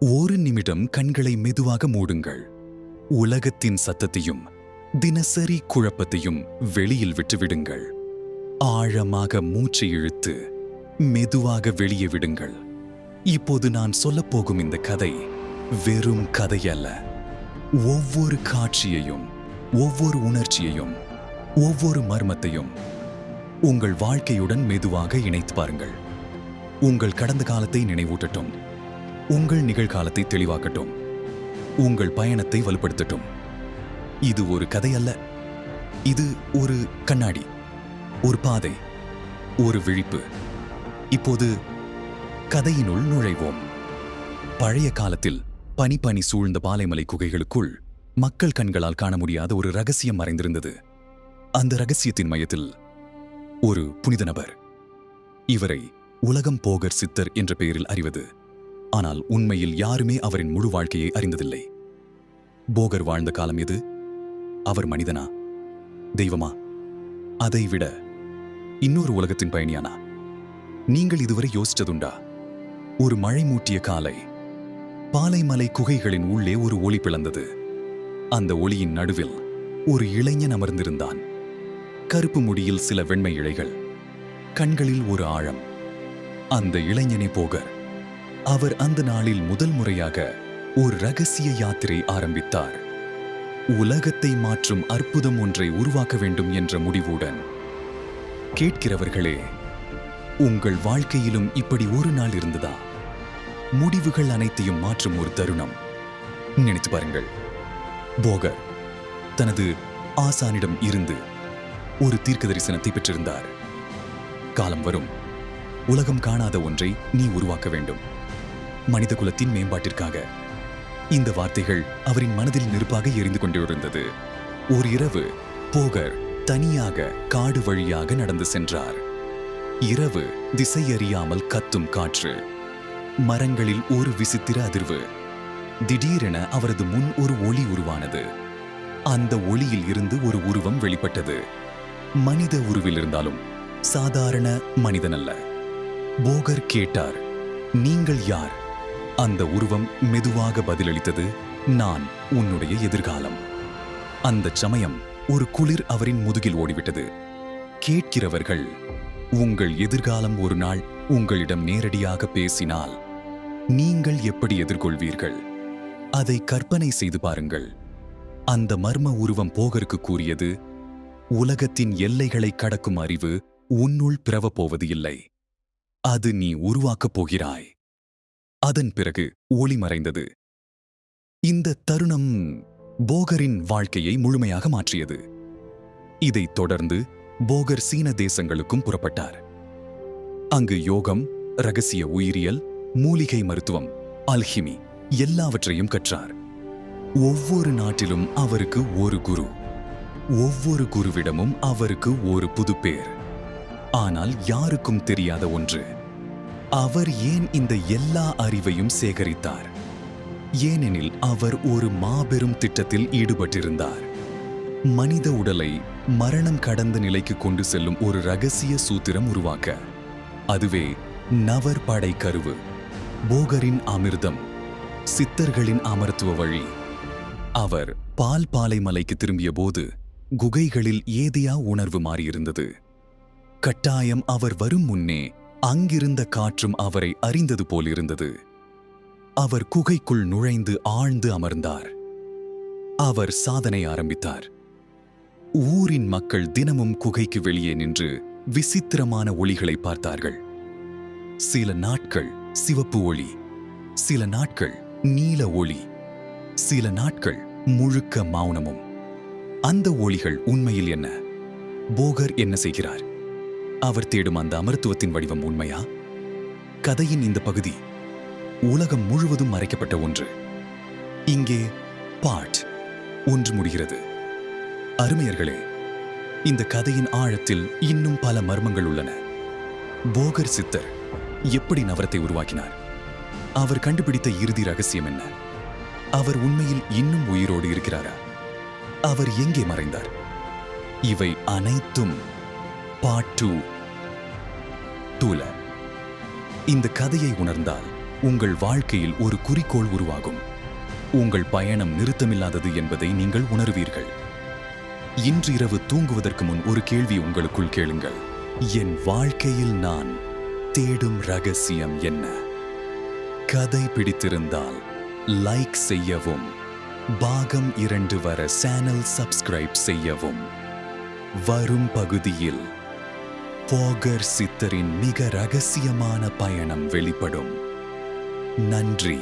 ஒரு நிமிடம் கண்களை மெதுவாக மூடுங்கள். உலகத்தின் சத்தத்தையும் தினசரி குழப்பத்தையும் வெளியில் விட்டுவிடுங்கள். ஆழமாக மூச்சு இழுத்து மெதுவாக வெளியே விடுங்கள். இப்போது நான் சொல்லப்போகும் இந்த கதை வெறும் கதையல்ல. ஒவ்வொரு காட்சியையும், ஒவ்வொரு உணர்ச்சியையும், ஒவ்வொரு மர்மத்தையும் உங்கள் வாழ்க்கையுடன் மெதுவாக இணைத்து பாருங்கள். உங்கள் கடந்த காலத்தை நினைவூட்டட்டும், உங்கள் நிகழ்காலத்தை தெளிவாக்கட்டும், உங்கள் பயணத்தை வலுப்படுத்தட்டும். இது ஒரு கதை அல்ல, இது ஒரு கண்ணாடி, ஒரு பாதை, ஒரு விழிப்பு. இப்போது கதையினுள் நுழைவோம். பழைய காலத்தில் பனி சூழ்ந்த பாலைமலை குகைகளுக்குள் மக்கள் கண்களால் காண முடியாத ஒரு ரகசியம் மறைந்திருந்தது. அந்த ரகசியத்தின் மையத்தில் ஒரு புனித நபர். இவரை உலகம் போகர் சித்தர் என்ற பெயரில் அறிவது. ஆனால் உண்மையில் யாருமே அவரின் முழு வாழ்க்கையை அறிந்ததில்லை. போகர் வாழ்ந்த காலம் எது? அவர் மனிதனா, தெய்வமா, அதைவிட இன்னொரு உலகத்தின் பயணியானா? நீங்கள் இதுவரை யோசிச்சதுண்டா? ஒரு மழை மூட்டிய காலை, பாலைமலை குகைகளின் உள்ளே ஒரு ஒளி பிளந்தது. அந்த ஒளியின் நடுவில் ஒரு இளைஞன் அமர்ந்திருந்தான். கருப்பு முடியில் சில வெண்மை இழைகள், கண்களில் ஒரு ஆழம். அந்த இளைஞனே போகர். அவர் அந்த நாளில் முதல் முறையாக ஒரு ரகசிய யாத்திரை ஆரம்பித்தார். உலகத்தை மாற்றும் அற்புதம் ஒன்றை உருவாக்க வேண்டும் என்ற முடிவுடன். கேட்கிறவர்களே, உங்கள் வாழ்க்கையிலும் இப்படி ஒரு நாள் இருந்ததா? முடிவுகள் அனைத்தையும் மாற்றும் ஒரு தருணம். நினைத்து பாருங்கள். போகர் தனது ஆசானிடம் இருந்து ஒரு தீர்க்க தரிசனத்தை பெற்றிருந்தார். காலம் வரும், உலகம் காணாத ஒன்றை நீ உருவாக்க வேண்டும், மனித குலத்தின் மேம்பாட்டிற்காக. இந்த வார்த்தைகள் அவரின் மனதில் நெருப்பாக எரிந்து கொண்டிருந்தது. ஒரு இரவு போகர் தனியாக காடு வழியாக நடந்து சென்றார். இரவு திசையறியாமல் கத்தும் காற்று, மரங்களில் ஒரு விசித்திர அதிர்வு. திடீரென அவரது முன் ஒரு ஒளி உருவானது. அந்த ஒளியில் இருந்து ஒரு உருவம் வெளிப்பட்டது. மனித உருவில் இருந்தாலும் சாதாரண மனிதனல்ல. போகர் கேட்டார், நீங்கள் யார்? அந்த உருவம் மெதுவாக பதிலளித்தது, நான் உன்னுடைய எதிர்காலம். அந்த சமயம் ஒரு குளிர் அவரின் முதுகில் ஓடிவிட்டது. கேட்கிறவர்கள், உங்கள் எதிர்காலம் ஒரு நாள் உங்களிடம் நேரடியாக பேசினால் நீங்கள் எப்படி எதிர்கொள்வீர்கள்? அதை கற்பனை செய்து பாருங்கள். அந்த மர்ம உருவம் போகருக்கு கூறியது, உலகத்தின் எல்லைகளை கடக்கும் அறிவு உன்னுள் பிறவப்போவது இல்லை, அது நீ உருவாக்கப் போகிறாய். அதன் பிறகு ஒளி மறைந்தது. இந்த தருணம் போகரின் வாழ்க்கையை முழுமையாக மாற்றியது. இதைத் தொடர்ந்து போகர் சீன தேசங்களுக்கும் புறப்பட்டார். அங்கு யோகம், ரகசிய உயிரியல், மூலிகை மருத்துவம், அல்ஹிமி எல்லாவற்றையும் கற்றார். ஒவ்வொரு நாட்டிலும் அவருக்கு ஒரு குரு, ஒவ்வொரு குருவிடமும் அவருக்கு ஒரு புது பேர். ஆனால் யாருக்கும் தெரியாத ஒன்று, அவர் ஏன் இந்த எல்லா அறிவையும் சேகரித்தார்? ஏனெனில் அவர் ஒரு மாபெரும் திட்டத்தில் ஈடுபட்டிருந்தார். மனித உடலை மரணம் கடந்த நிலைக்கு கொண்டு செல்லும் ஒரு ரகசிய சூத்திரம் உருவாக்க. அதுவே நவர் படை கருவு, போகரின் அமிர்தம், சித்தர்களின் அமர்த்துவ வழி. அவர் பாலைமலைக்கு திரும்பிய போது குகைகளில் ஏதையா உணர்வு மாறியிருந்தது. கட்டாயம் அவர் வரும் முன்னே அங்கிருந்த காற்றும் அவரை அறிந்தது போலிருந்தது. அவர் குகைக்குள் நுழைந்து ஆழ்ந்து அமர்ந்தார். அவர் சாதனை ஆரம்பித்தார். ஊரின் மக்கள் தினமும் குகைக்கு வெளியே நின்று விசித்திரமான ஒளிகளை பார்த்தார்கள். சில நாட்கள் சிவப்பு ஒளி, சில நாட்கள் நீல ஒளி, சில நாட்கள் முழுக்க மௌனமும். அந்த ஒளிகள் உண்மையில் என்ன? போகர் என்ன செய்கிறார்? அவர் தேடும் அந்த அமர்த்துவத்தின் வடிவம் உண்மையா? கதையின் இந்த பகுதி உலகம் முழுவதும் மறைக்கப்பட்ட ஒன்று. இங்கே பார்ட் 1 முடிகிறது. அருமையர்களே, இந்த கதையின் ஆழத்தில் இன்னும் பல மர்மங்கள் உள்ளன. போகர் சித்தர் எப்படி நவரத்தை உருவாக்கினார்? அவர் கண்டுபிடித்த இறுதி ரகசியம் என்ன? அவர் உண்மையில் இன்னும் உயிரோடு இருக்கிறாரா? அவர் எங்கே மறைந்தார்? இவை அனைத்தும் பார்ட் 2 இந்த கதையை உணர்ந்தால் உங்கள் வாழ்க்கையில் ஒரு குறிக்கோள் உருவாகும். உங்கள் பயணம் நிறுத்தமில்லாதது என்பதை நீங்கள் உணர்வீர்கள். இன்று இரவு தூங்குவதற்கு முன் ஒரு கேள்வி உங்களுக்குள் கேளுங்கள். என் வாழ்க்கையில் நான் தேடும் ரகசியம் என்ன? கதை பிடித்திருந்தால் லைக் செய்யவும், பாகம் 2 வர சேனல் சப்ஸ்கிரைப் செய்யவும். வரும் பகுதியில் ஃபாகர் சித்தரின் மிக ரகசியமான பயணம் வெளிப்படும். நன்றி.